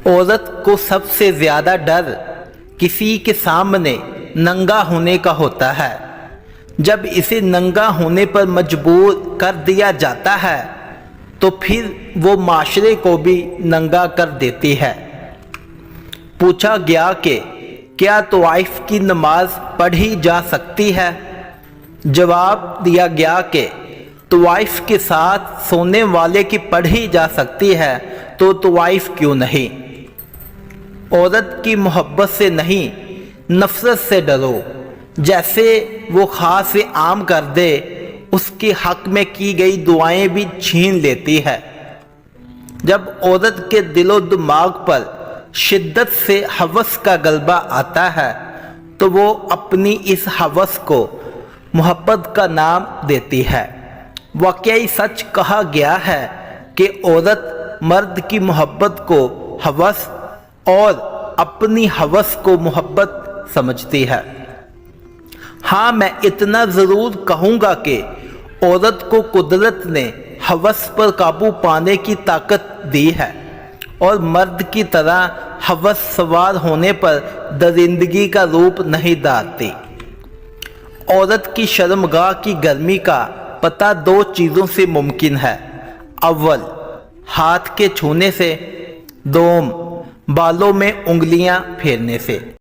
عورت کو سب سے زیادہ ڈر کسی کے سامنے ننگا ہونے کا ہوتا ہے۔ جب اسے ننگا ہونے پر مجبور کر دیا جاتا ہے تو پھر وہ معاشرے کو بھی ننگا کر دیتی ہے۔ پوچھا گیا کہ کیا طوائف کی نماز پڑھی جا سکتی ہے؟ جواب دیا گیا کہ طوائف کے ساتھ سونے والے کی پڑھی جا سکتی ہے تو طوائف کیوں نہیں؟ عورت کی محبت سے نہیں، نفرت سے ڈرو۔ جیسے وہ خاص عام کر دے، اس کے حق میں کی گئی دعائیں بھی چھین لیتی ہے۔ جب عورت کے دل و دماغ پر شدت سے ہوس کا غلبہ آتا ہے تو وہ اپنی اس ہوس کو محبت کا نام دیتی ہے۔ واقعی سچ کہا گیا ہے کہ عورت مرد کی محبت کو ہوس اور اپنی ہوس کو محبت سمجھتی ہے۔ ہاں، میں اتنا ضرور کہوں گا کہ عورت کو قدرت نے ہوس پر قابو پانے کی طاقت دی ہے اور مرد کی طرح ہوس سوار ہونے پر درندگی کا روپ نہیں دھارتی۔ عورت کی شرمگاہ کی گرمی کا پتہ دو چیزوں سے ممکن ہے: اول، ہاتھ کے چھونے سے، دوم، بالوں میں انگلیاں پھیرنے سے۔